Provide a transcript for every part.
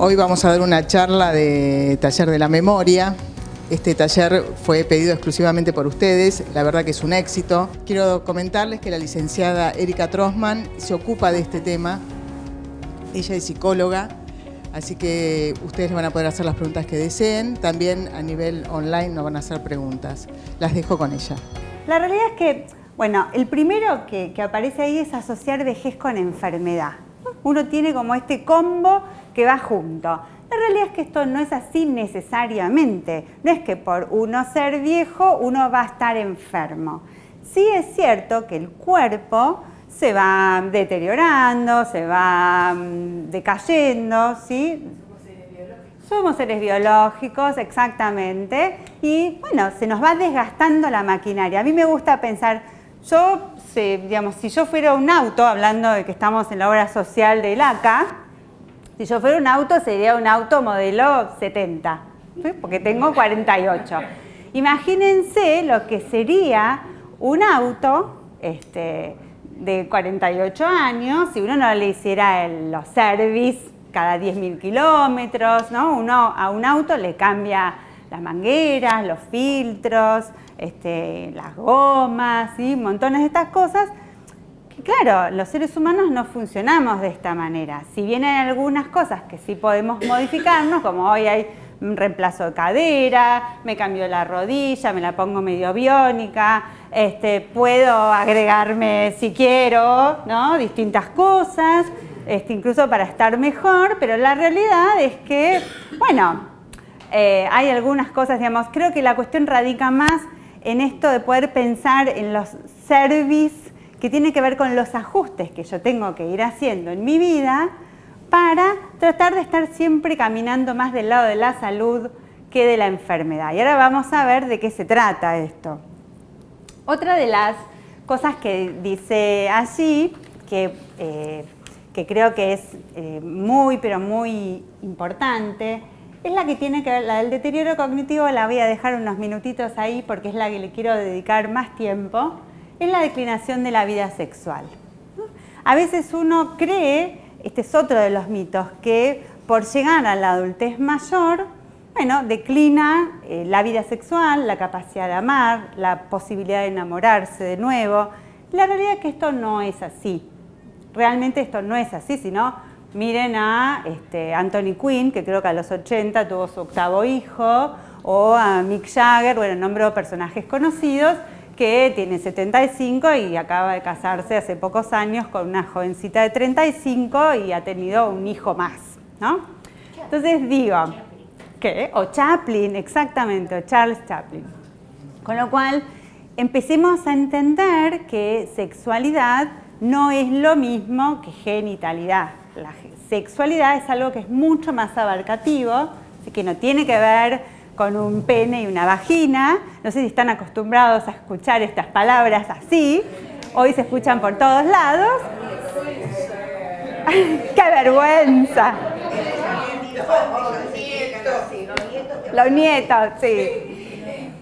Hoy vamos a dar una charla de taller de la memoria. Este taller fue pedido exclusivamente por ustedes, la verdad que es un éxito. Quiero comentarles que la licenciada Erika Trossman se ocupa de este tema. Ella es psicóloga, así que ustedes le van a poder hacer las preguntas que deseen. También a nivel online nos van a hacer preguntas. Las dejo con ella. La realidad es que, bueno, el primero que aparece ahí es asociar vejez con enfermedad. Uno tiene como este combo que va junto. La realidad es que esto no es así necesariamente. No es que por uno ser viejo uno va a estar enfermo. Sí es cierto que el cuerpo se va deteriorando, se va decayendo, ¿sí? Somos seres biológicos, exactamente. Y bueno, se nos va desgastando la maquinaria. A mí me gusta pensar, digamos, si yo fuera un auto, hablando de que estamos en la obra social del ACA, si yo fuera un auto, sería un auto modelo 70, ¿sí? Porque tengo 48. Imagínense lo que sería un auto de 48 años si uno no le hiciera los service cada 10.000 kilómetros, ¿no? Uno a un auto le cambia las mangueras, los filtros, las gomas, ¿sí? Montones de estas cosas. Claro, los seres humanos no funcionamos de esta manera. Si bien hay algunas cosas que sí podemos modificarnos, como hoy hay un reemplazo de cadera, me cambio la rodilla, me la pongo medio biónica, puedo agregarme si quiero, ¿no? Distintas cosas, incluso para estar mejor, pero la realidad es que, bueno, hay algunas cosas, digamos, creo que la cuestión radica más en esto de poder pensar en los service que tiene que ver con los ajustes que yo tengo que ir haciendo en mi vida para tratar de estar siempre caminando más del lado de la salud que de la enfermedad. Y ahora vamos a ver de qué se trata esto. Otra de las cosas que dice allí, que creo que es muy, pero muy importante, es la que tiene que ver, la del deterioro cognitivo. La voy a dejar unos minutitos ahí porque es la que le quiero dedicar más tiempo. Es la declinación de la vida sexual. A veces uno cree, este es otro de los mitos, que por llegar a la adultez mayor, bueno, declina la vida sexual, la capacidad de amar, la posibilidad de enamorarse de nuevo. La realidad es que esto no es así. Realmente esto no es así, sino miren a Anthony Quinn, que creo que a los 80 tuvo su 8º hijo, o a Mick Jagger, bueno, nombro personajes conocidos, que tiene 75 y acaba de casarse hace pocos años con una jovencita de 35 y ha tenido un hijo más, ¿no? Entonces digo, ¿qué? O Chaplin, exactamente, o Charles Chaplin. Con lo cual, empecemos a entender que sexualidad no es lo mismo que genitalidad. La sexualidad es algo que es mucho más abarcativo, así que no tiene que ver con un pene y una vagina. No sé si están acostumbrados a escuchar estas palabras así. Hoy se escuchan por todos lados. ¡Qué vergüenza! Los nietos, sí.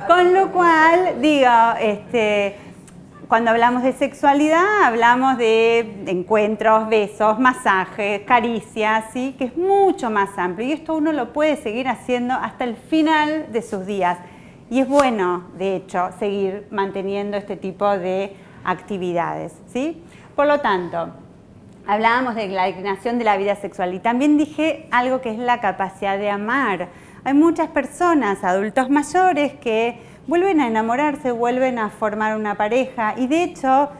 Con lo cual, digo, cuando hablamos de sexualidad, hablamos de encuentros, besos, masajes, caricias, ¿sí? Que es mucho más amplio. Y esto uno lo puede seguir haciendo hasta el final de sus días. Y es bueno, de hecho, seguir manteniendo este tipo de actividades, ¿sí? Por lo tanto, hablábamos de la declinación de la vida sexual y también dije algo que es la capacidad de amar. Hay muchas personas, adultos mayores, que vuelven a enamorarse, vuelven a formar una pareja y de hecho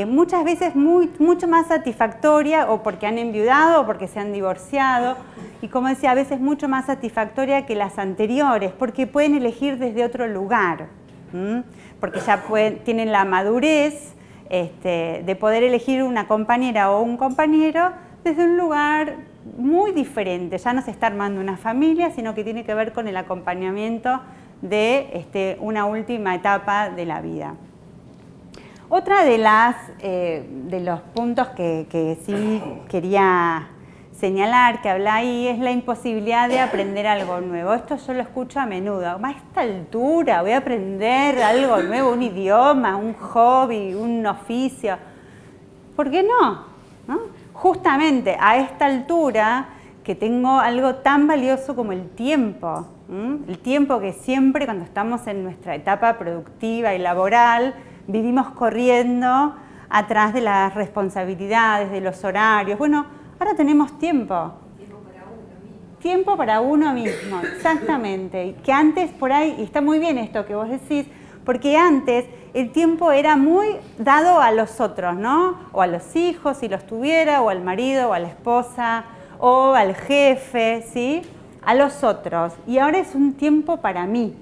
muchas veces mucho más satisfactoria, o porque han enviudado o porque se han divorciado, y como decía, a veces mucho más satisfactoria que las anteriores, porque pueden elegir desde otro lugar, porque ya tienen la madurez de poder elegir una compañera o un compañero desde un lugar muy diferente. Ya no se está armando una familia, sino que tiene que ver con el acompañamiento de una última etapa de la vida. Otra de los puntos que sí quería señalar, que habla ahí, es la imposibilidad de aprender algo nuevo. Esto yo lo escucho a menudo. A esta altura voy a aprender algo nuevo, un idioma, un hobby, un oficio. ¿Por qué no? ¿No? Justamente a esta altura que tengo algo tan valioso como el tiempo. El tiempo que siempre cuando estamos en nuestra etapa productiva y laboral, vivimos corriendo atrás de las responsabilidades, de los horarios. Bueno, ahora tenemos tiempo. Tiempo para uno mismo, exactamente. Y que antes por ahí, y está muy bien esto que vos decís, porque antes el tiempo era muy dado a los otros, ¿no? O a los hijos, si los tuviera, o al marido, o a la esposa, o al jefe, ¿sí? A los otros. Y ahora es un tiempo para mí.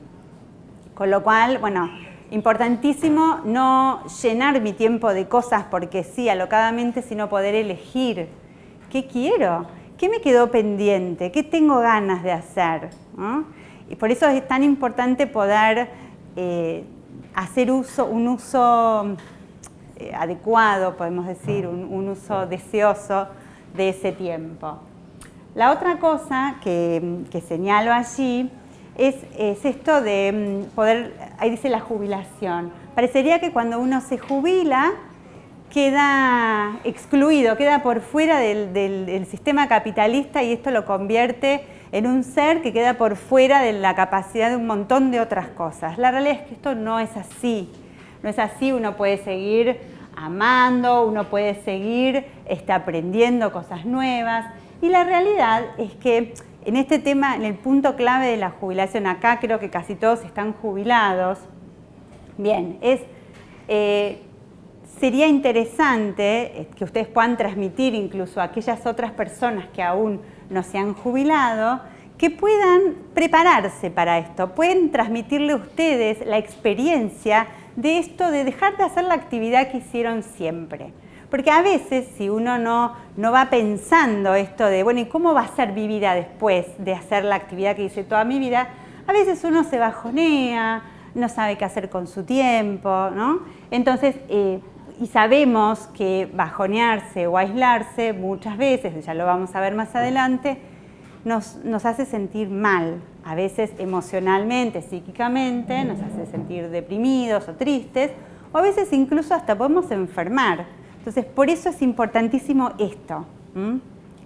Con lo cual, bueno, importantísimo no llenar mi tiempo de cosas porque sí, alocadamente, sino poder elegir. ¿Qué quiero? ¿Qué me quedó pendiente? ¿Qué tengo ganas de hacer? ¿No? Y por eso es tan importante poder hacer un uso adecuado, podemos decir, un uso deseoso de ese tiempo. La otra cosa que señalo allí es esto de poder, ahí dice la jubilación. Parecería que cuando uno se jubila, queda excluido, queda por fuera del sistema capitalista y esto lo convierte en un ser que queda por fuera de la capacidad de un montón de otras cosas. La realidad es que esto no es así. No es así, uno puede seguir amando, uno puede seguir aprendiendo cosas nuevas. Y la realidad es que en este tema, en el punto clave de la jubilación, acá creo que casi todos están jubilados. Bien, sería interesante que ustedes puedan transmitir incluso a aquellas otras personas que aún no se han jubilado, que puedan prepararse para esto, pueden transmitirle a ustedes la experiencia de esto de dejar de hacer la actividad que hicieron siempre. Porque a veces si uno no va pensando esto de, bueno, ¿y cómo va a ser mi vida después de hacer la actividad que hice toda mi vida? A veces uno se bajonea, no sabe qué hacer con su tiempo, ¿no? Entonces, y sabemos que bajonearse o aislarse muchas veces, ya lo vamos a ver más adelante, nos hace sentir mal, a veces emocionalmente, psíquicamente, nos hace sentir deprimidos o tristes, o a veces incluso hasta podemos enfermar. Entonces, por eso es importantísimo esto,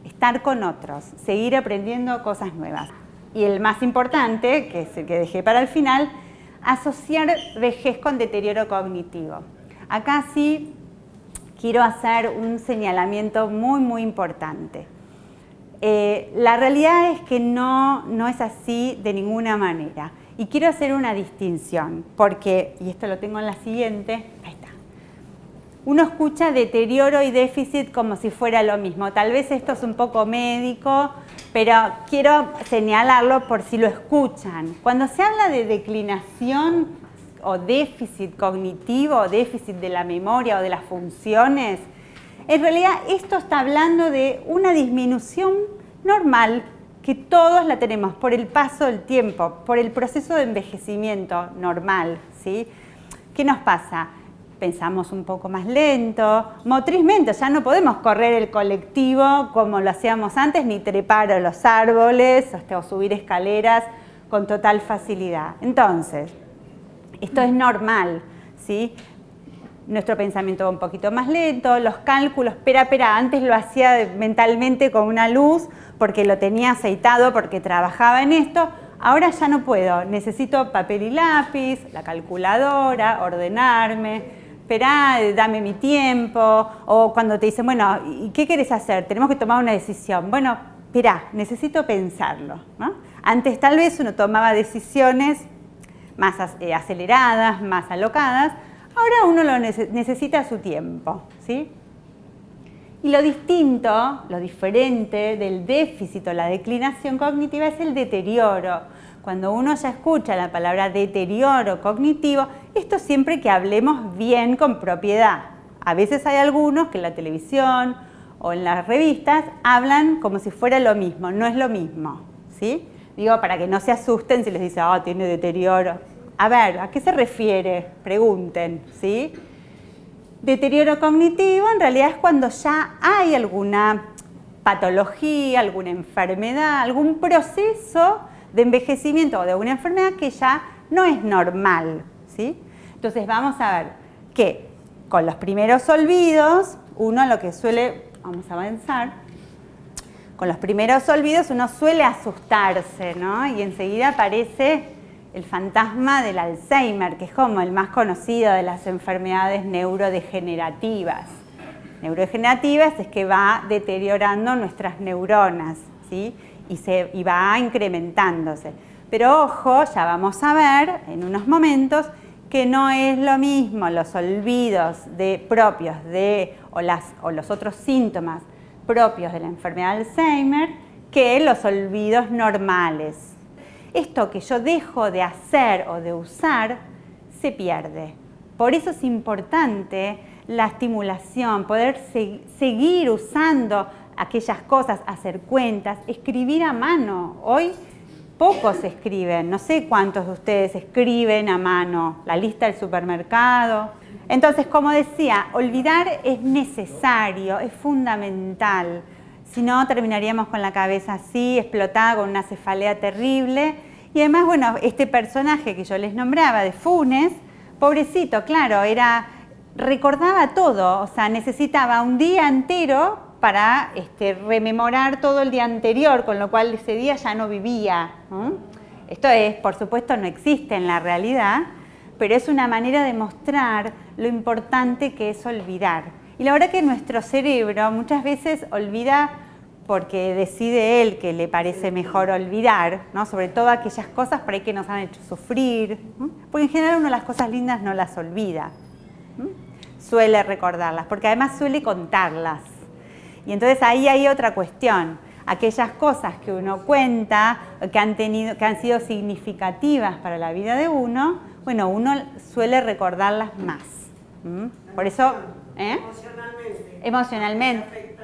estar con otros, seguir aprendiendo cosas nuevas. Y el más importante, que es el que dejé para el final, asociar vejez con deterioro cognitivo. Acá sí quiero hacer un señalamiento muy, muy importante. La realidad es que no es así de ninguna manera. Y quiero hacer una distinción, porque, y esto lo tengo en la siguiente, ahí está. Uno escucha deterioro y déficit como si fuera lo mismo. Tal vez esto es un poco médico, pero quiero señalarlo por si lo escuchan. Cuando se habla de declinación o déficit cognitivo, o déficit de la memoria o de las funciones, en realidad esto está hablando de una disminución normal que todos la tenemos por el paso del tiempo, por el proceso de envejecimiento normal, ¿sí? ¿Qué nos pasa? Pensamos un poco más lento, motrizmente, ya no podemos correr el colectivo como lo hacíamos antes, ni trepar a los árboles o subir escaleras con total facilidad. Entonces, esto es normal, ¿sí? Nuestro pensamiento va un poquito más lento, los cálculos, espera, antes lo hacía mentalmente con una luz porque lo tenía aceitado, porque trabajaba en esto, ahora ya no puedo, necesito papel y lápiz, la calculadora, ordenarme, espera, dame mi tiempo, o cuando te dicen, bueno, ¿y qué querés hacer? Tenemos que tomar una decisión. Bueno, espera, necesito pensarlo, ¿no? Antes tal vez uno tomaba decisiones más aceleradas, más alocadas, ahora uno necesita su tiempo, ¿sí? Y lo distinto, lo diferente del déficit o la declinación cognitiva es el deterioro. Cuando uno ya escucha la palabra deterioro cognitivo, esto siempre que hablemos bien con propiedad. A veces hay algunos que en la televisión o en las revistas hablan como si fuera lo mismo, no es lo mismo, ¿sí? Digo, para que no se asusten si les dice, tiene deterioro. A ver, ¿a qué se refiere? Pregunten, ¿sí? Deterioro cognitivo en realidad es cuando ya hay alguna patología, alguna enfermedad, algún proceso de envejecimiento o de una enfermedad que ya no es normal, ¿sí? Entonces vamos a ver que con los primeros olvidos, uno lo que suele, vamos a avanzar, con los primeros olvidos uno suele asustarse, ¿no? Y enseguida aparece el fantasma del Alzheimer, que es como el más conocido de las enfermedades neurodegenerativas. Neurodegenerativas es que va deteriorando nuestras neuronas, ¿sí? Y va incrementándose. Pero ojo, ya vamos a ver en unos momentos que no es lo mismo los olvidos propios o los otros síntomas propios de la enfermedad de Alzheimer que los olvidos normales. Esto que yo dejo de hacer o de usar se pierde. Por eso es importante la estimulación, poder seguir usando aquellas cosas, hacer cuentas, escribir a mano. Hoy pocos escriben, no sé cuántos de ustedes escriben a mano, la lista del supermercado. Entonces, como decía, olvidar es necesario, es fundamental. Si no, terminaríamos con la cabeza así, explotada, con una cefalea terrible. Y además, bueno, este personaje que yo les nombraba, de Funes, pobrecito, claro, recordaba todo, o sea, necesitaba un día entero para rememorar todo el día anterior, con lo cual ese día ya no vivía. Esto por supuesto, no existe en la realidad, pero es una manera de mostrar lo importante que es olvidar. Y la verdad que nuestro cerebro muchas veces olvida porque decide él que le parece mejor olvidar, ¿no? Sobre todo aquellas cosas por ahí que nos han hecho sufrir, ¿no? Porque en general uno las cosas lindas no las olvida, ¿no? Suele recordarlas, porque además suele contarlas. Y entonces ahí hay otra cuestión. Aquellas cosas que uno cuenta, que han sido significativas para la vida de uno, bueno, uno suele recordarlas más. Por eso, Emocionalmente.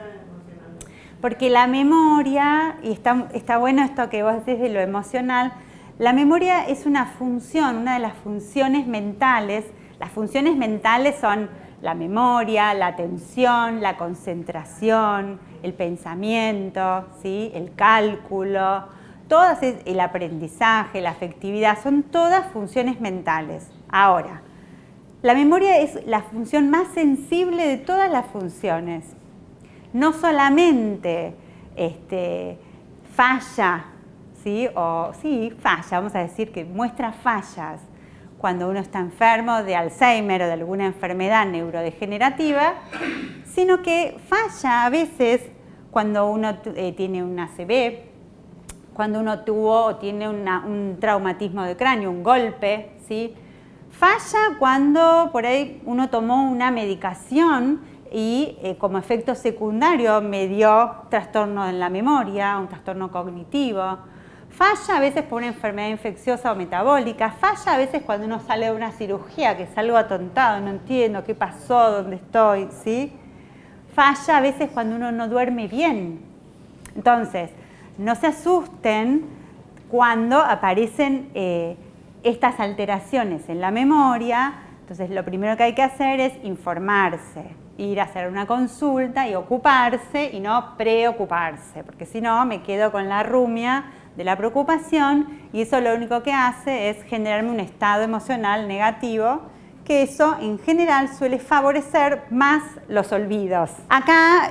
Porque la memoria, y está bueno esto que vos decís de lo emocional, la memoria es una función, una de las funciones mentales. Las funciones mentales son la memoria, la atención, la concentración, el pensamiento, ¿sí? El cálculo, el aprendizaje, la afectividad, son todas funciones mentales. Ahora, la memoria es la función más sensible de todas las funciones. No solamente falla, ¿sí? Falla, vamos a decir que muestra fallas cuando uno está enfermo de Alzheimer o de alguna enfermedad neurodegenerativa, sino que falla a veces cuando uno tiene un ACV, cuando uno tuvo o tiene un traumatismo de cráneo, un golpe, ¿sí? Falla cuando por ahí uno tomó una medicación y como efecto secundario me dio trastorno en la memoria, un trastorno cognitivo. Falla a veces por una enfermedad infecciosa o metabólica. Falla a veces cuando uno sale de una cirugía, que salgo atontado, no entiendo qué pasó, dónde estoy, ¿sí? Falla a veces cuando uno no duerme bien. Entonces, no se asusten cuando aparecen estas alteraciones en la memoria. Entonces, lo primero que hay que hacer es informarse, ir a hacer una consulta y ocuparse y no preocuparse, porque si no me quedo con la rumia de la preocupación y eso lo único que hace es generarme un estado emocional negativo, que eso en general suele favorecer más los olvidos. Acá,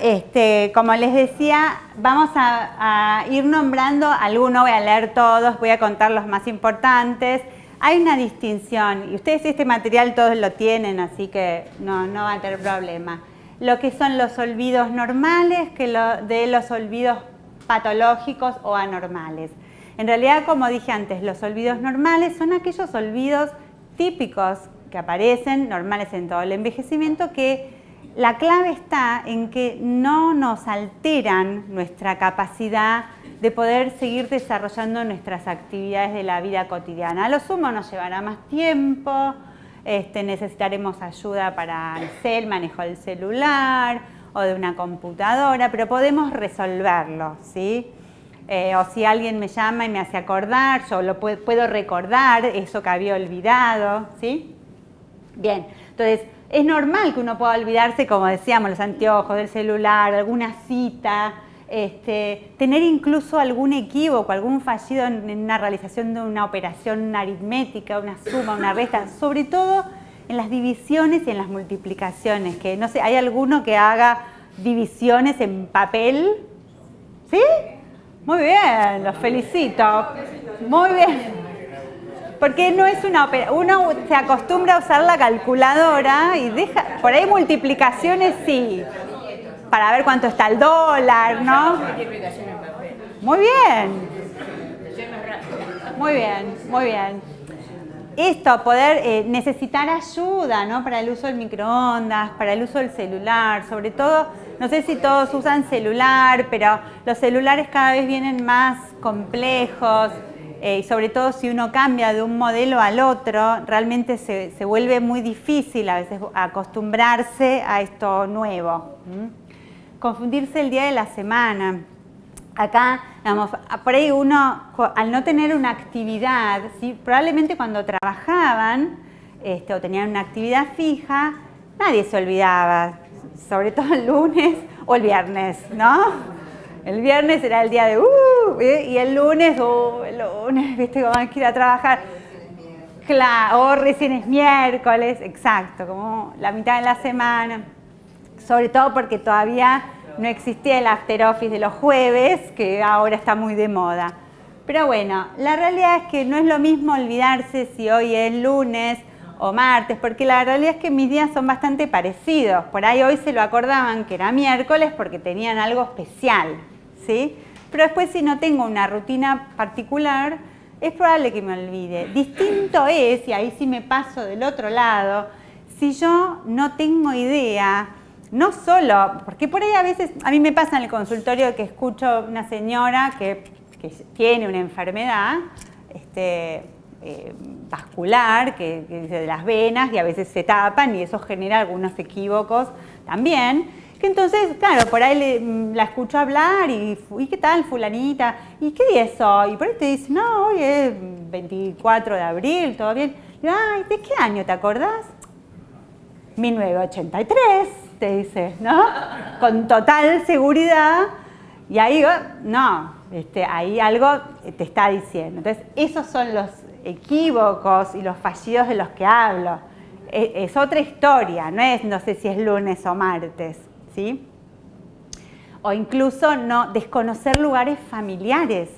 como les decía, vamos a ir nombrando algunos, voy a leer todos, voy a contar los más importantes. Hay una distinción, y ustedes este material todos lo tienen, así que no van a tener problema. Lo que son los olvidos normales de los olvidos patológicos o anormales. En realidad, como dije antes, los olvidos normales son aquellos olvidos típicos que aparecen, normales en todo el envejecimiento, que la clave está en que no nos alteran nuestra capacidad de poder seguir desarrollando nuestras actividades de la vida cotidiana. A lo sumo nos llevará más tiempo, necesitaremos ayuda para el manejo del celular o de una computadora, pero podemos resolverlo, ¿sí? O si alguien me llama y me hace acordar, yo lo puedo recordar eso que había olvidado, ¿sí? Bien, entonces es normal que uno pueda olvidarse, como decíamos, los anteojos, del celular, alguna cita, tener incluso algún equívoco, algún fallido en una realización de una operación aritmética, una suma, una resta, sobre todo en las divisiones y en las multiplicaciones, que no sé, ¿hay alguno que haga divisiones en papel? ¿Sí? Muy bien, los felicito. Muy bien. Porque no es una operación, uno se acostumbra a usar la calculadora y deja, por ahí multiplicaciones sí, para ver cuánto está el dólar, ¿no? Muy bien. Muy bien, muy bien. Esto, poder necesitar ayuda, ¿no? Para el uso del microondas, para el uso del celular, sobre todo, no sé si todos usan celular, pero los celulares cada vez vienen más complejos y sobre todo si uno cambia de un modelo al otro, realmente se vuelve muy difícil a veces acostumbrarse a esto nuevo. Confundirse el día de la semana. Acá, digamos, por ahí uno, al no tener una actividad, ¿sí? Probablemente cuando trabajaban o tenían una actividad fija, nadie se olvidaba, sobre todo el lunes o el viernes, ¿no? El viernes era el día de y el lunes, ¿viste? Como hay que ir a trabajar. Claro, o recién es miércoles, exacto, como la mitad de la semana. Sobre todo porque todavía no existía el after office de los jueves, que ahora está muy de moda. Pero bueno, la realidad es que no es lo mismo olvidarse si hoy es lunes o martes, porque la realidad es que mis días son bastante parecidos. Por ahí hoy se lo acordaban que era miércoles porque tenían algo especial, ¿sí? Pero después si no tengo una rutina particular, es probable que me olvide. Distinto es, y ahí sí me paso del otro lado, si yo no tengo idea. No solo, porque por ahí a veces, a mí me pasa en el consultorio que escucho una señora que tiene una enfermedad vascular, que de las venas, y a veces se tapan y eso genera algunos equívocos también. Que entonces, claro, por ahí la escucho hablar y ¿qué tal fulanita? ¿Y qué día es hoy? Y por ahí te dice, no, hoy es 24 de abril, todo bien. Y yo, ay, ¿de qué año te acordás? 1983. Te dice, ¿no? Con total seguridad, y ahí, no, ahí algo te está diciendo. Entonces, esos son los equívocos y los fallidos de los que hablo. Es otra historia, no sé si es lunes o martes, ¿sí? O incluso desconocer lugares familiares,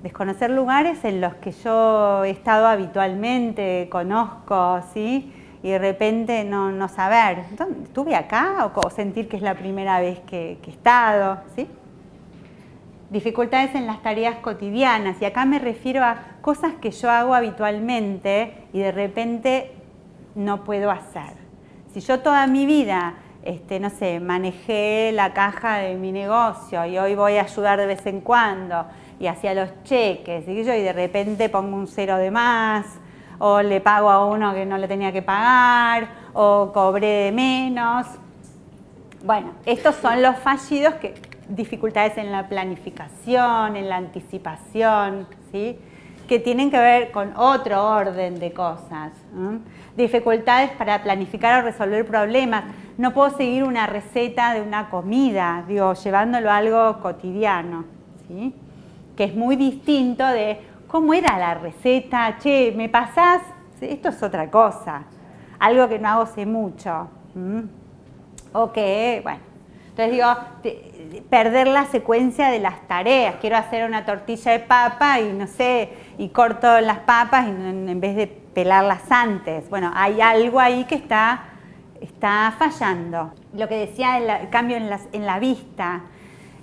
desconocer lugares en los que yo he estado habitualmente, conozco, ¿sí? Y de repente no saber, ¿estuve acá? O sentir que es la primera vez que he estado, ¿sí? Dificultades en las tareas cotidianas, y acá me refiero a cosas que yo hago habitualmente y de repente no puedo hacer. Si yo toda mi vida, no sé, manejé la caja de mi negocio y hoy voy a ayudar de vez en cuando y hacía los cheques, y de repente pongo un 0 de más, o le pago a uno que no le tenía que pagar, o cobré de menos. Bueno, estos son los fallidos, dificultades en la planificación, en la anticipación, ¿sí? Que tienen que ver con otro orden de cosas. Dificultades para planificar o resolver problemas. No puedo seguir una receta de una comida, llevándolo a algo cotidiano, ¿sí? Que es muy distinto de ¿cómo era la receta? Che, ¿me pasás? Esto es otra cosa. Algo que no hago hace mucho. O que, bueno. Entonces perder la secuencia de las tareas. Quiero hacer una tortilla de papa y no sé, y corto las papas en vez de pelarlas antes. Bueno, hay algo ahí que está fallando. Lo que decía el cambio en la vista.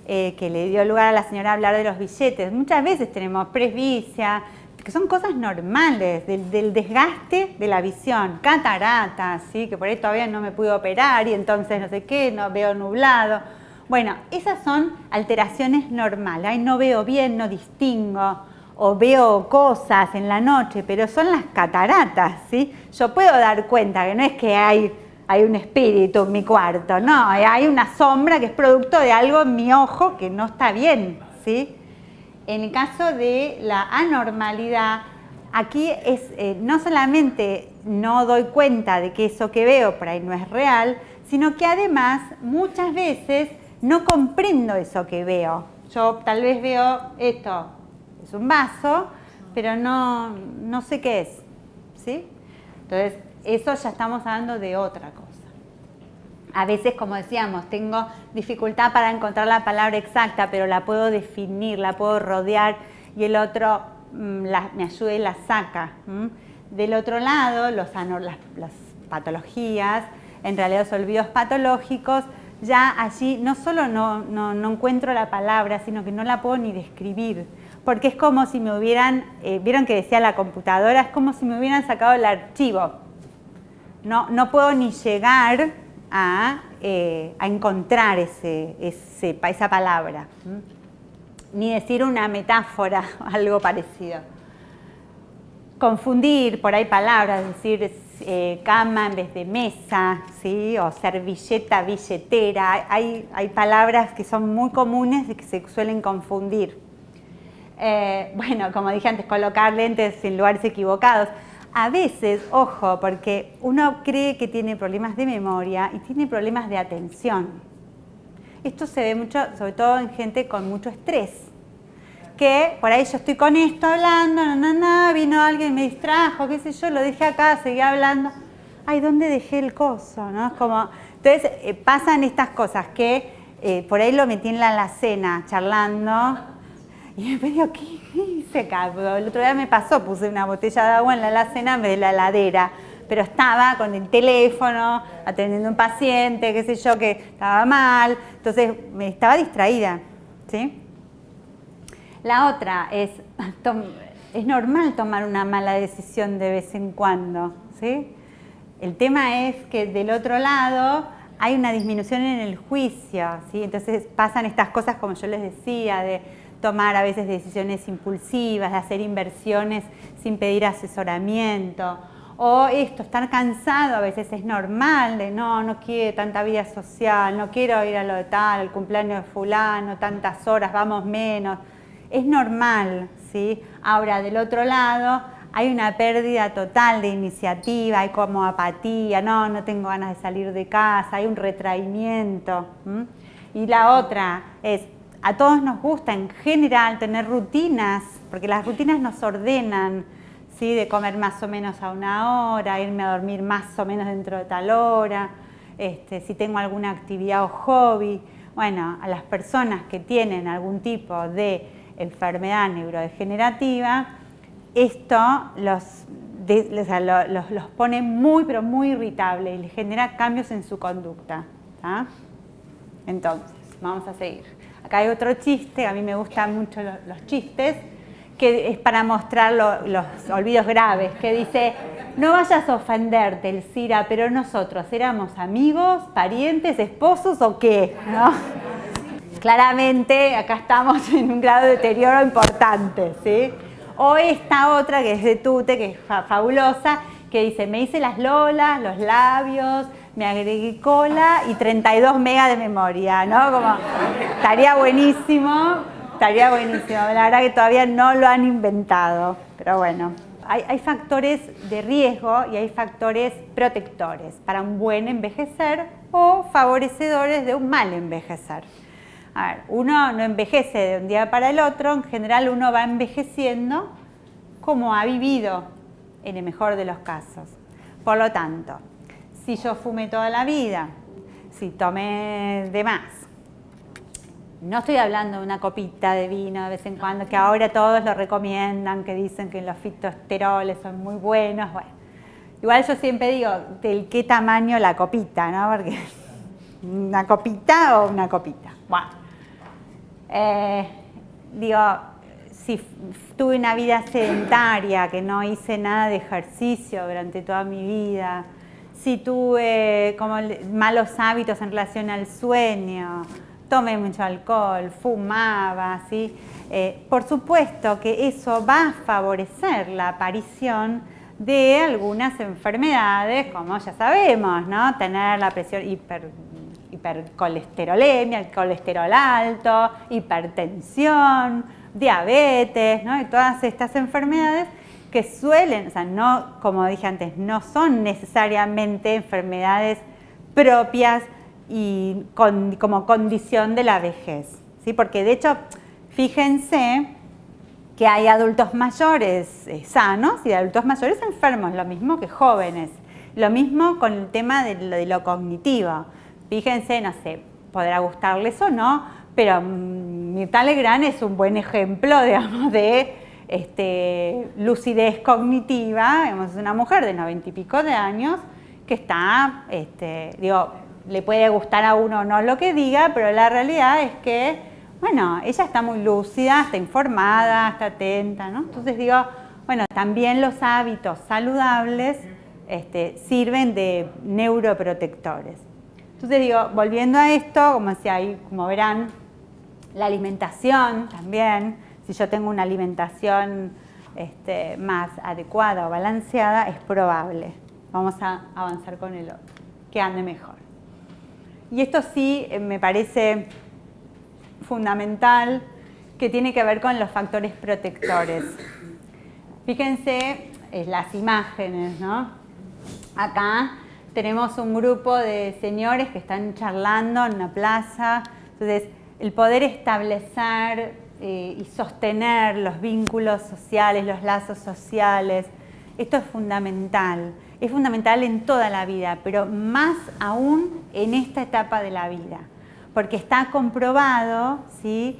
Que le dio lugar a la señora a hablar de los billetes. Muchas veces tenemos presbicia, que son cosas normales, del desgaste de la visión, cataratas, ¿sí? Que por ahí todavía no me pude operar y entonces no sé qué, no veo nublado. Bueno, esas son alteraciones normales. Ay, no veo bien, no distingo, o veo cosas en la noche, pero son las cataratas, ¿sí? Yo puedo dar cuenta que no es que hay un espíritu en mi cuarto, no, hay una sombra que es producto de algo en mi ojo que no está bien, ¿sí? En el caso de la anormalidad, aquí es no solamente no doy cuenta de que eso que veo por ahí no es real, sino que además muchas veces no comprendo eso que veo. Yo tal vez veo esto, es un vaso, pero no sé qué es, ¿sí? Entonces, eso ya estamos hablando de otra cosa. A veces, como decíamos, tengo dificultad para encontrar la palabra exacta, pero la puedo definir, la puedo rodear y el otro me ayuda y la saca. Del otro lado, las patologías, en realidad los olvidos patológicos, ya allí no solo no encuentro la palabra, sino que no la puedo ni describir. Porque es como si me hubieran, vieron que decía la computadora, es como si me hubieran sacado el archivo. No puedo ni llegar a encontrar esa palabra, ni decir una metáfora, algo parecido. Confundir por ahí palabras, decir cama en vez de mesa, ¿sí? O servilleta, billetera. Hay palabras que son muy comunes y que se suelen confundir. Bueno, como dije antes, colocar lentes en lugares equivocados. A veces, ojo, porque uno cree que tiene problemas de memoria y tiene problemas de atención. Esto se ve mucho, sobre todo en gente con mucho estrés. Que por ahí yo estoy con esto hablando, vino alguien, me distrajo, qué sé yo, lo dejé acá, seguí hablando. Ay, ¿dónde dejé el coso? ¿No? Es como, entonces pasan estas cosas que por ahí lo metí en la alacena charlando. Y me digo, ¿qué hice acá? El otro día me pasó, puse una botella de agua en la alacena en vez de la heladera, pero estaba con el teléfono, atendiendo a un paciente, qué sé yo, que estaba mal, entonces me estaba distraída, ¿sí? La otra es normal tomar una mala decisión de vez en cuando, ¿sí? El tema es que del otro lado hay una disminución en el juicio, ¿sí? Entonces pasan estas cosas, como yo les decía, de tomar a veces decisiones impulsivas, de hacer inversiones sin pedir asesoramiento, o estar cansado a veces es normal, de no quiero tanta vida social, no quiero ir a lo de tal, el cumpleaños de fulano, tantas horas, vamos menos, es normal, ¿sí? Ahora, del otro lado, hay una pérdida total de iniciativa, hay como apatía, no tengo ganas de salir de casa, hay un retraimiento. Y la otra es, a todos nos gusta en general tener rutinas, porque las rutinas nos ordenan, ¿sí? De comer más o menos a una hora, irme a dormir más o menos dentro de tal hora, si tengo alguna actividad o hobby. Bueno, a las personas que tienen algún tipo de enfermedad neurodegenerativa, esto los pone muy, pero muy irritables y les genera cambios en su conducta, ¿tá? Entonces, vamos a seguir. Acá hay otro chiste, a mí me gustan mucho los chistes, que es para mostrar los olvidos graves, que dice, no vayas a ofenderte, Elcira, pero nosotros éramos amigos, parientes, esposos o qué, ¿no? Claramente acá estamos en un grado de deterioro importante, ¿sí? O esta otra que es de Tute, que es fabulosa, que dice, me hice las lolas, los labios, me agregué cola y 32 megas de memoria, ¿no? Como, estaría buenísimo, la verdad que todavía no lo han inventado, pero bueno. Hay factores de riesgo y hay factores protectores para un buen envejecer o favorecedores de un mal envejecer. A ver, uno no envejece de un día para el otro, en general uno va envejeciendo como ha vivido, en el mejor de los casos. Por lo tanto, si yo fumé toda la vida, si tomé de más, no estoy hablando de una copita de vino de vez en cuando, que ahora todos lo recomiendan, que dicen que los fitoesteroles son muy buenos, bueno. Igual yo siempre digo, ¿del qué tamaño la copita, no? Porque una copita o una copita. Bueno, digo, si tuve una vida sedentaria, que no hice nada de ejercicio durante toda mi vida, si tuve como malos hábitos en relación al sueño, tomé mucho alcohol, fumaba, ¿sí? Por supuesto que eso va a favorecer la aparición de algunas enfermedades, como ya sabemos, ¿no? Tener la presión hipercolesterolemia, el colesterol alto, hipertensión, diabetes, ¿no? Y todas estas enfermedades que suelen, o sea, no, como dije antes, no son necesariamente enfermedades propias y como condición de la vejez, ¿sí? Porque de hecho, fíjense que hay adultos mayores sanos y adultos mayores enfermos, lo mismo que jóvenes. Lo mismo con el tema de lo cognitivo. Fíjense, no sé, podrá gustarles o no, pero Mirta Legrand es un buen ejemplo, digamos, de lucidez cognitiva. Digamos, es una mujer de 90 y pico de años que está, digo, le puede gustar a uno o no lo que diga, pero la realidad es que, bueno, ella está muy lúcida, está informada, está atenta, ¿no? Entonces digo, bueno, también los hábitos saludables sirven de neuroprotectores. Entonces digo, volviendo a esto, como decía ahí, como verán, la alimentación también, si yo tengo una alimentación más adecuada o balanceada, es probable. Vamos a avanzar con el otro, que ande mejor. Y esto sí me parece fundamental, que tiene que ver con los factores protectores. Fíjense las imágenes, ¿no? Acá tenemos un grupo de señores que están charlando en una plaza. Entonces, el poder establecer y sostener los vínculos sociales, los lazos sociales, esto es fundamental. Es fundamental en toda la vida, pero más aún en esta etapa de la vida, porque está comprobado, ¿sí?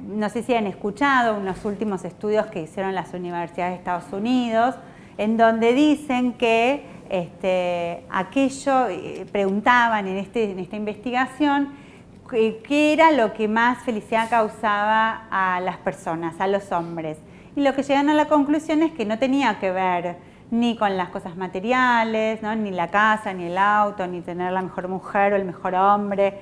No sé si han escuchado unos últimos estudios que hicieron las universidades de Estados Unidos, en donde dicen que preguntaban en esta investigación qué era lo que más felicidad causaba a las personas, a los hombres. Y lo que llegan a la conclusión es que no tenía que ver ni con las cosas materiales, ¿no? Ni la casa, ni el auto, ni tener la mejor mujer o el mejor hombre,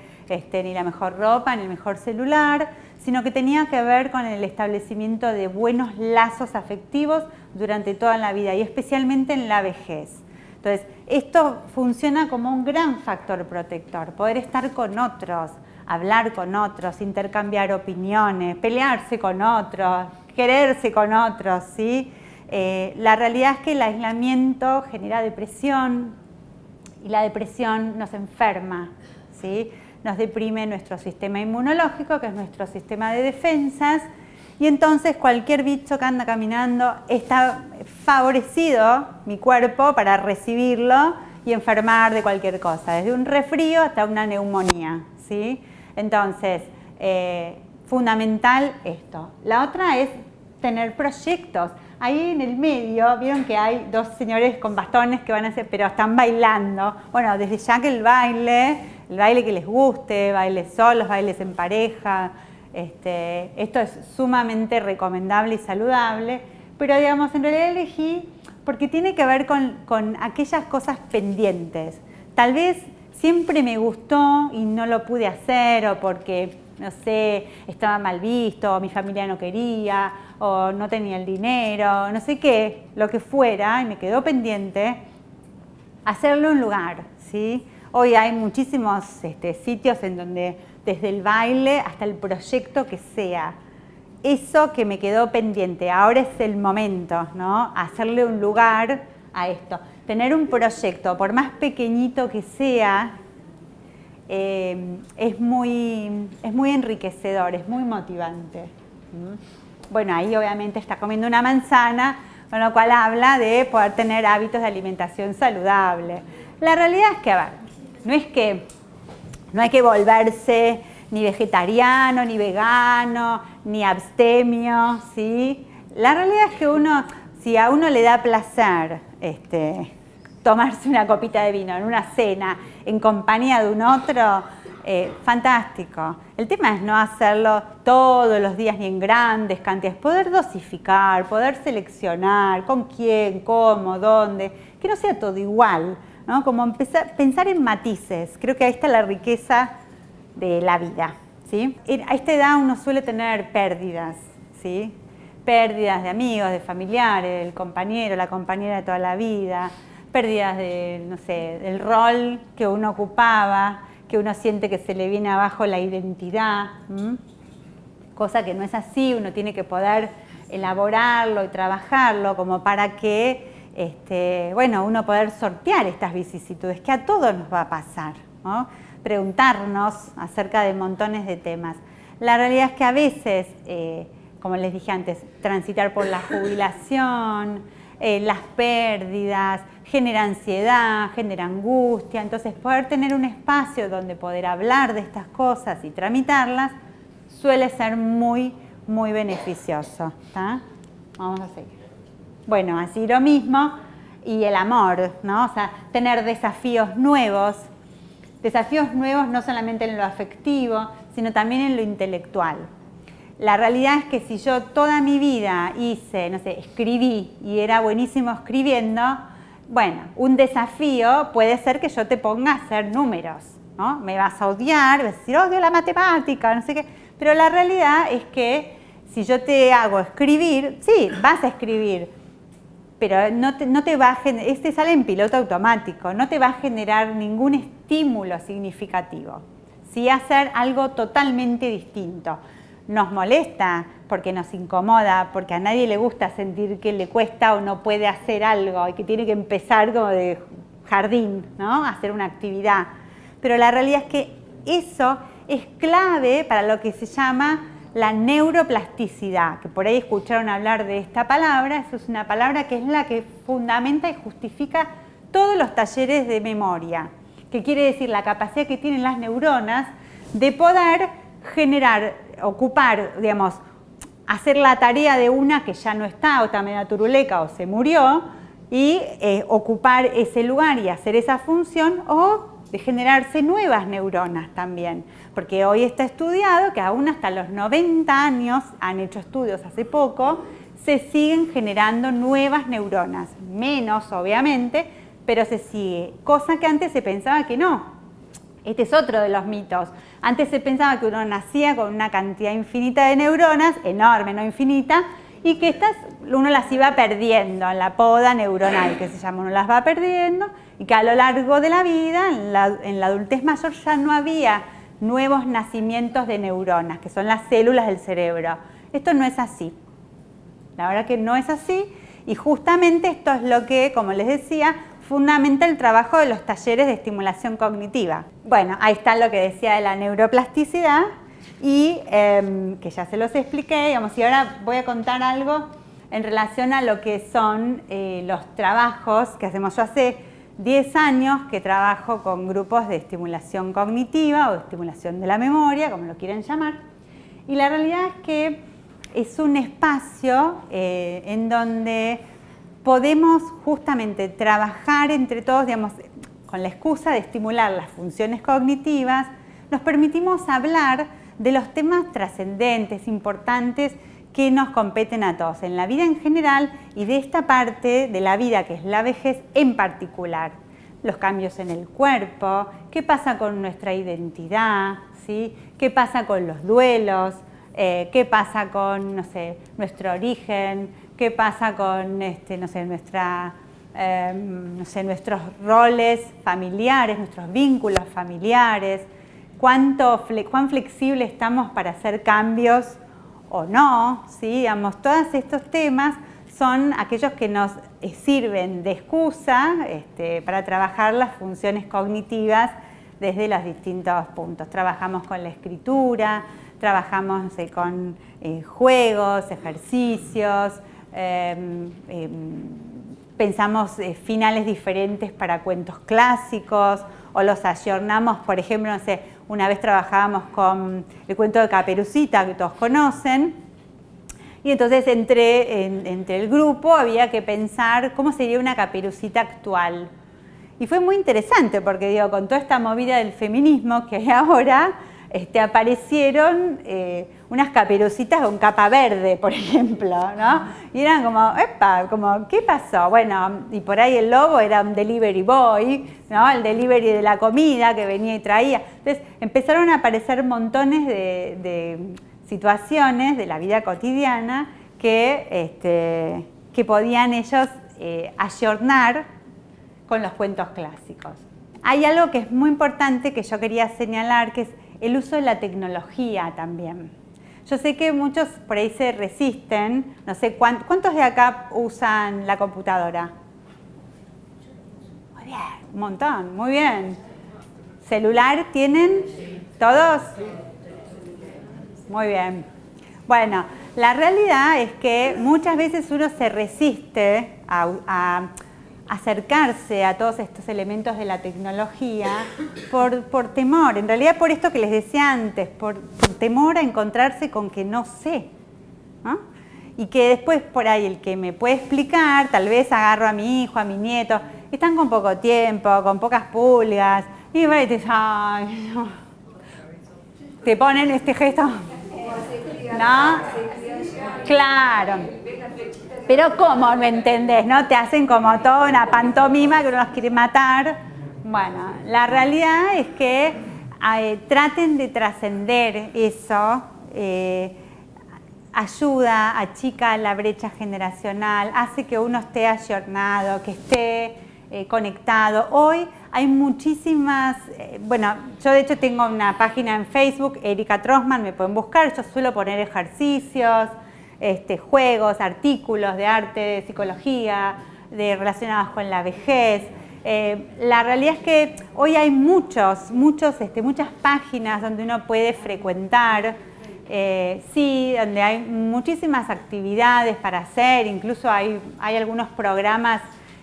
ni la mejor ropa, ni el mejor celular, sino que tenía que ver con el establecimiento de buenos lazos afectivos durante toda la vida y especialmente en la vejez. Entonces, esto funciona como un gran factor protector, poder estar con otros, hablar con otros, intercambiar opiniones, pelearse con otros, quererse con otros, ¿sí? La realidad es que el aislamiento genera depresión y la depresión nos enferma, ¿sí? Nos deprime nuestro sistema inmunológico, que es nuestro sistema de defensas, y entonces cualquier bicho que anda caminando está favorecido, mi cuerpo, para recibirlo y enfermar de cualquier cosa, desde un resfrío hasta una neumonía, ¿sí? Entonces, fundamental esto. La otra es tener proyectos. Ahí en el medio, vieron que hay dos señores con bastones que van a hacer, pero están bailando. Bueno, desde ya que el baile que les guste, bailes solos, bailes en pareja, esto es sumamente recomendable y saludable, pero digamos, en realidad elegí porque tiene que ver con aquellas cosas pendientes. Tal vez siempre me gustó y no lo pude hacer, o porque, no sé, estaba mal visto, o mi familia no quería, o no tenía el dinero, no sé qué, lo que fuera, y me quedó pendiente, hacerlo en lugar, ¿sí? Hoy hay muchísimos sitios en donde, desde el baile hasta el proyecto que sea, eso que me quedó pendiente, ahora es el momento, ¿no? Hacerle un lugar a esto. Tener un proyecto, por más pequeñito que sea, es muy enriquecedor, es muy motivante. Bueno, ahí obviamente está comiendo una manzana, con lo cual habla de poder tener hábitos de alimentación saludable. La realidad es que, a ver, no hay que volverse ni vegetariano, ni vegano, ni abstemio, ¿sí? La realidad es que si a uno le da placer tomarse una copita de vino en una cena en compañía de un otro, fantástico. El tema es no hacerlo todos los días ni en grandes cantidades, poder dosificar, poder seleccionar con quién, cómo, dónde, que no sea todo igual, ¿no? Como pensar en matices. Creo que ahí está la riqueza de la vida, ¿sí? A esta edad uno suele tener pérdidas, ¿sí? Pérdidas de amigos, de familiares, del compañero, la compañera de toda la vida, pérdidas del rol que uno ocupaba, que uno siente que se le viene abajo la identidad, cosa que no es así, uno tiene que poder elaborarlo y trabajarlo como para que, uno poder sortear estas vicisitudes, que a todos nos va a pasar, ¿no? Preguntarnos acerca de montones de temas. La realidad es que a veces, como les dije antes, transitar por la jubilación, las pérdidas, genera ansiedad, genera angustia. Entonces, poder tener un espacio donde poder hablar de estas cosas y tramitarlas suele ser muy, muy beneficioso. ¿Tá? Vamos a seguir. Bueno, así lo mismo, y el amor, ¿no? O sea, tener desafíos nuevos no solamente en lo afectivo, sino también en lo intelectual. La realidad es que si yo toda mi vida hice, no sé, escribí y era buenísimo escribiendo, bueno, un desafío puede ser que yo te ponga a hacer números, ¿no? Me vas a odiar, vas a decir, odio la matemática, no sé qué, pero la realidad es que si yo te hago escribir, sí, vas a escribir, pero no te va a generar, este sale en piloto automático, no te va a generar ningún estímulo significativo. Sí, hacer algo totalmente distinto. Nos molesta porque nos incomoda, porque a nadie le gusta sentir que le cuesta o no puede hacer algo y que tiene que empezar como de jardín, ¿no? Hacer una actividad. Pero la realidad es que eso es clave para lo que se llama la neuroplasticidad, que por ahí escucharon hablar de esta palabra. Eso es una palabra que es la que fundamenta y justifica todos los talleres de memoria, que quiere decir la capacidad que tienen las neuronas de poder generar, ocupar, digamos, hacer la tarea de una que ya no está o está media turuleca o se murió y ocupar ese lugar y hacer esa función, o de generarse nuevas neuronas también, porque hoy está estudiado que aún hasta los 90 años, han hecho estudios hace poco, se siguen generando nuevas neuronas, menos obviamente, pero se sigue, cosa que antes se pensaba que no. Este es otro de los mitos. Antes se pensaba que uno nacía con una cantidad infinita de neuronas, enorme, no infinita, y que estas uno las iba perdiendo en la poda neuronal, que se llama, uno las va perdiendo, y que a lo largo de la vida, en la adultez mayor, ya no había nuevos nacimientos de neuronas, que son las células del cerebro. Esto no es así. La verdad que no es así, y justamente esto es lo que, como les decía, fundamenta el trabajo de los talleres de estimulación cognitiva. Bueno, ahí está lo que decía de la neuroplasticidad y que ya se los expliqué, digamos, y ahora voy a contar algo en relación a lo que son los trabajos que hacemos. Yo hace 10 años que trabajo con grupos de estimulación cognitiva o de estimulación de la memoria, como lo quieran llamar, y la realidad es que es un espacio en donde podemos justamente trabajar entre todos, digamos, con la excusa de estimular las funciones cognitivas, nos permitimos hablar de los temas trascendentes, importantes, que nos competen a todos, en la vida en general y de esta parte de la vida que es la vejez en particular. Los cambios en el cuerpo, qué pasa con nuestra identidad, ¿sí? Qué pasa con los duelos, qué pasa con, no sé, nuestro origen, qué pasa con nuestros roles familiares, nuestros vínculos familiares, cuán flexibles estamos para hacer cambios o no, ¿sí? Digamos, todos estos temas son aquellos que nos sirven de excusa para trabajar las funciones cognitivas desde los distintos puntos. Trabajamos con la escritura, trabajamos, no sé, con juegos, ejercicios, pensamos finales diferentes para cuentos clásicos o los ayornamos. Por ejemplo, no sé, una vez trabajábamos con el cuento de Caperucita, que todos conocen, y entonces entre el grupo había que pensar cómo sería una Caperucita actual. Y fue muy interesante porque, digo, con toda esta movida del feminismo que hay ahora, aparecieron unas caperucitas con capa verde, por ejemplo, ¿no? Y eran como, ¡epa! Como, ¿qué pasó? Bueno, y por ahí el lobo era un delivery boy, ¿no? El delivery de la comida que venía y traía. Entonces empezaron a aparecer montones de situaciones de la vida cotidiana que podían ellos ayornar con los cuentos clásicos. Hay algo que es muy importante que yo quería señalar, que es el uso de la tecnología también. Yo sé que muchos por ahí se resisten, no sé, ¿cuántos de acá usan la computadora? Muy bien, un montón, muy bien. ¿Celular tienen todos? Muy bien. Bueno, la realidad es que muchas veces uno se resiste a acercarse a todos estos elementos de la tecnología por temor, en realidad por esto que les decía antes, por temor a encontrarse con que no sé, ¿no? Y que después por ahí el que me puede explicar, tal vez agarro a mi hijo, a mi nieto, están con poco tiempo, con pocas pulgas, y te dices, ay, no. Te ponen este gesto, ¿no? Claro. Pero ¿cómo me entendés? ¿No? Te hacen como toda una pantomima que uno los quiere matar. Bueno, la realidad es que traten de trascender eso, ayuda, achica la brecha generacional, hace que uno esté ayornado, que esté conectado. Hoy hay muchísimas, bueno, yo de hecho tengo una página en Facebook, Erika Trossman, me pueden buscar, yo suelo poner ejercicios, juegos, artículos de arte, de psicología, relacionados con la vejez. La realidad es que hoy hay muchas páginas donde uno puede frecuentar, sí, donde hay muchísimas actividades para hacer, incluso hay algunos programas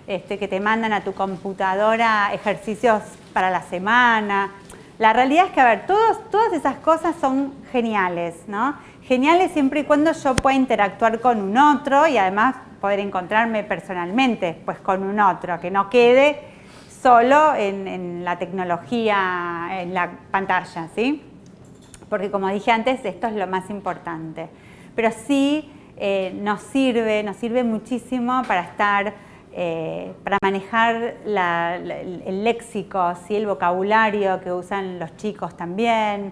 que te mandan a tu computadora ejercicios para la semana. La realidad es que, a ver, todas esas cosas son geniales, ¿no? Geniales siempre y cuando yo pueda interactuar con un otro y además poder encontrarme personalmente pues, con un otro, que no quede solo en la tecnología, en la pantalla, ¿sí? Porque como dije antes, esto es lo más importante. Pero sí nos sirve muchísimo para estar, para manejar el léxico, ¿sí? El vocabulario que usan los chicos también,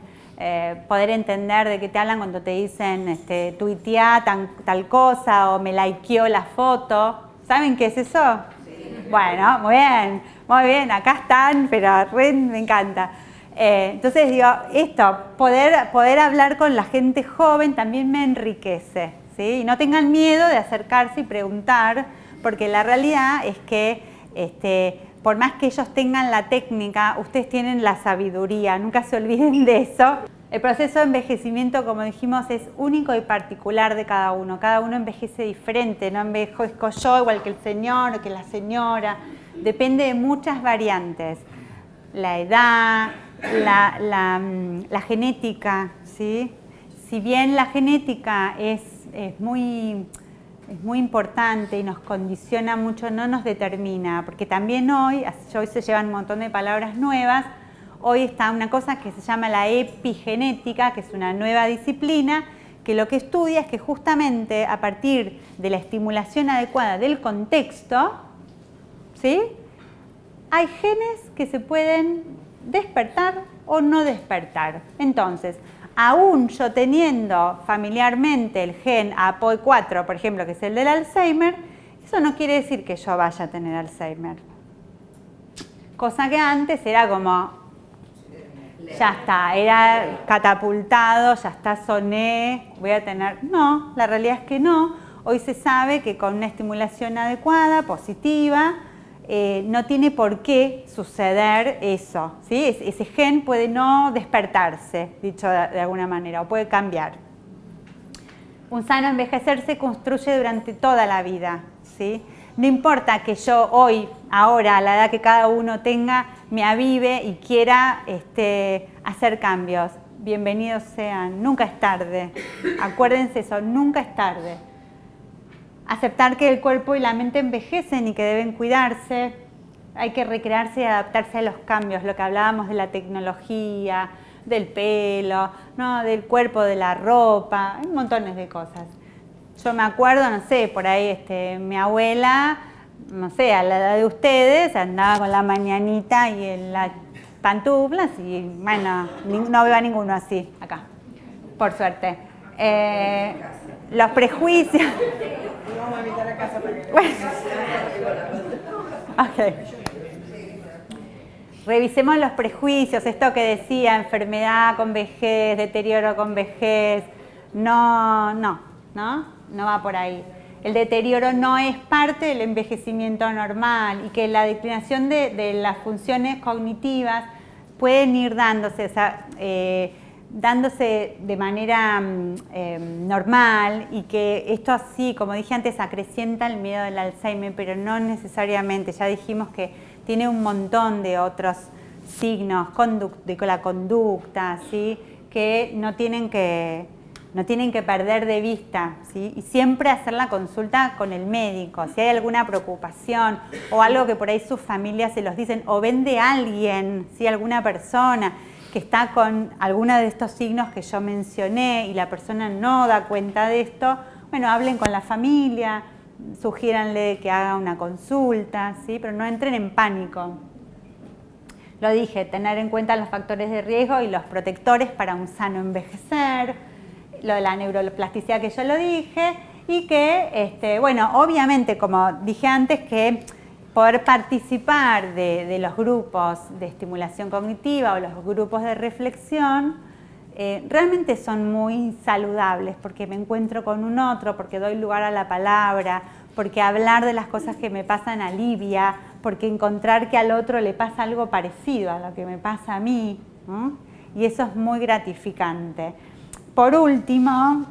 poder entender de qué te hablan cuando te dicen tuiteá tal cosa o me likeó la foto. ¿Saben qué es eso? Sí. Bueno, muy bien, acá están, pero me encanta. Entonces digo, poder hablar con la gente joven también me enriquece, ¿sí? Y no tengan miedo de acercarse y preguntar, porque la realidad es que por más que ellos tengan la técnica, ustedes tienen la sabiduría, nunca se olviden de eso. El proceso de envejecimiento, como dijimos, es único y particular de cada uno envejece diferente, no envejezco yo igual que el señor o que la señora, depende de muchas variantes. La edad, la genética, ¿sí? Si bien la genética es muy importante y nos condiciona mucho, no nos determina, porque también hoy se llevan un montón de palabras nuevas, hoy está una cosa que se llama la epigenética, que es una nueva disciplina, que lo que estudia es que justamente a partir de la estimulación adecuada del contexto, ¿sí? Hay genes que se pueden despertar o no despertar. Entonces, aún yo teniendo familiarmente el gen APOE4, por ejemplo, que es el del Alzheimer, eso no quiere decir que yo vaya a tener Alzheimer. Cosa que antes era como, ya está, era catapultado, ya está, soné, voy a tener... No, la realidad es que no. Hoy se sabe que con una estimulación adecuada, positiva, no tiene por qué suceder eso, ¿sí? Ese gen puede no despertarse, dicho de alguna manera, o puede cambiar. Un sano envejecer se construye durante toda la vida, ¿sí? No importa que yo hoy, ahora, a la edad que cada uno tenga, me avive y quiera hacer cambios. Bienvenidos sean, nunca es tarde. Acuérdense eso, nunca es tarde. Aceptar que el cuerpo y la mente envejecen y que deben cuidarse. Hay que recrearse y adaptarse a los cambios, lo que hablábamos de la tecnología, del pelo, ¿no? Del cuerpo, de la ropa, hay montones de cosas. Yo me acuerdo, no sé, por ahí mi abuela, no sé, a la edad de ustedes, andaba con la mañanita y en las pantuflas y bueno, no veo a ninguno así acá, por suerte. Los prejuicios... Vamos a invitar a casa para que... Bueno. Ok. Revisemos los prejuicios, esto que decía, enfermedad con vejez, deterioro con vejez. No va por ahí. El deterioro no es parte del envejecimiento normal y que la declinación de las funciones cognitivas pueden ir dándose. O sea, dándose de manera normal y que esto así, como dije antes, acrecienta el miedo del Alzheimer, pero no necesariamente. Ya dijimos que tiene un montón de otros signos de la conducta, ¿sí? Que no tienen que perder de vista, ¿sí? Y siempre hacer la consulta con el médico. Si hay alguna preocupación o algo que por ahí sus familias se los dicen o ven de alguien, ¿sí? Alguna persona que está con alguno de estos signos que yo mencioné y la persona no da cuenta de esto, bueno, hablen con la familia, sugiéranle que haga una consulta, ¿sí? Pero no entren en pánico. Lo dije, tener en cuenta los factores de riesgo y los protectores para un sano envejecer, lo de la neuroplasticidad que yo lo dije, y que, bueno, obviamente, como dije antes, que poder participar de los grupos de estimulación cognitiva o los grupos de reflexión realmente son muy saludables, porque me encuentro con un otro, porque doy lugar a la palabra, porque hablar de las cosas que me pasan alivia, porque encontrar que al otro le pasa algo parecido a lo que me pasa a mí, ¿no? Y eso es muy gratificante. Por último,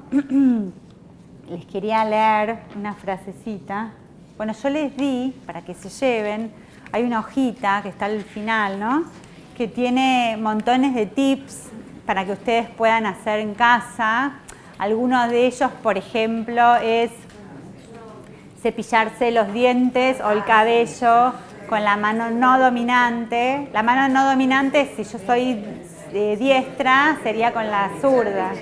les quería leer una frasecita. Bueno, yo les di, para que se lleven, hay una hojita que está al final, ¿no? Que tiene montones de tips para que ustedes puedan hacer en casa. Algunos de ellos, por ejemplo, es cepillarse los dientes o el cabello con la mano no dominante. La mano no dominante, si yo soy diestra, sería con la zurda,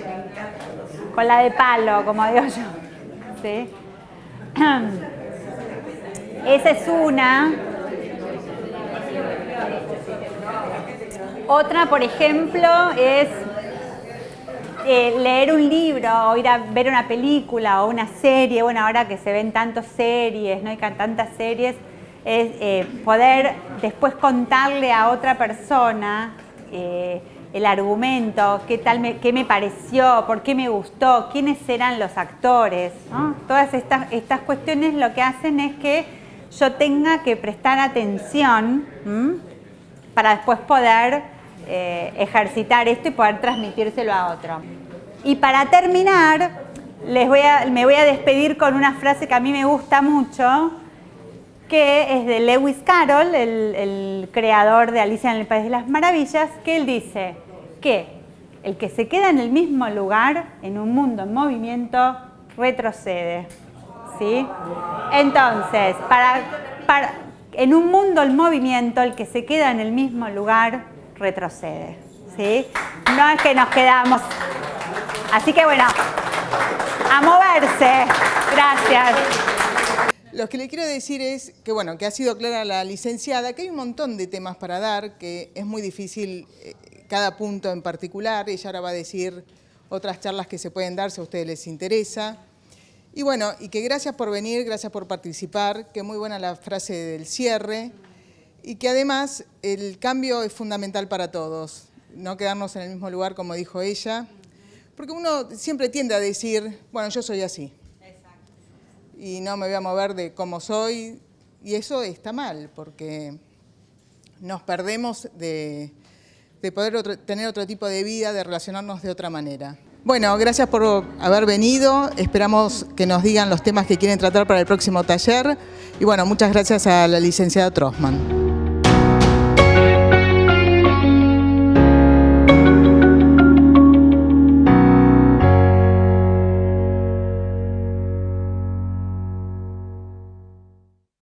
con la de palo, como digo yo, ¿sí? Esa es una. Otra, por ejemplo, es leer un libro o ir a ver una película o una serie. Bueno, ahora que se ven tantas series, ¿no? Hay tantas series, es poder después contarle a otra persona el argumento, qué me pareció, por qué me gustó, quiénes eran los actores, ¿no? Todas estas cuestiones lo que hacen es que yo tenga que prestar atención para después poder ejercitar esto y poder transmitírselo a otro. Y para terminar, me voy a despedir con una frase que a mí me gusta mucho, que es de Lewis Carroll, el creador de Alicia en el País de las Maravillas, que él dice que el que se queda en el mismo lugar, en un mundo en movimiento, retrocede, ¿sí? Entonces, en un mundo en movimiento, el que se queda en el mismo lugar, retrocede, ¿sí? No es que nos quedamos. Así que bueno, a moverse. Gracias. Lo que le quiero decir es que, bueno, que ha sido clara la licenciada, que hay un montón de temas para dar, que es muy difícil cada punto en particular. Ella ahora va a decir otras charlas que se pueden dar si a ustedes les interesa. Y bueno, y que gracias por venir, gracias por participar, que muy buena la frase del cierre, y que además el cambio es fundamental para todos, no quedarnos en el mismo lugar como dijo ella, porque uno siempre tiende a decir, bueno, yo soy así. Y no me voy a mover de cómo soy, y eso está mal, porque nos perdemos de poder tener otro tipo de vida, de relacionarnos de otra manera. Bueno, gracias por haber venido, esperamos que nos digan los temas que quieren tratar para el próximo taller, y bueno, muchas gracias a la licenciada Trossmann.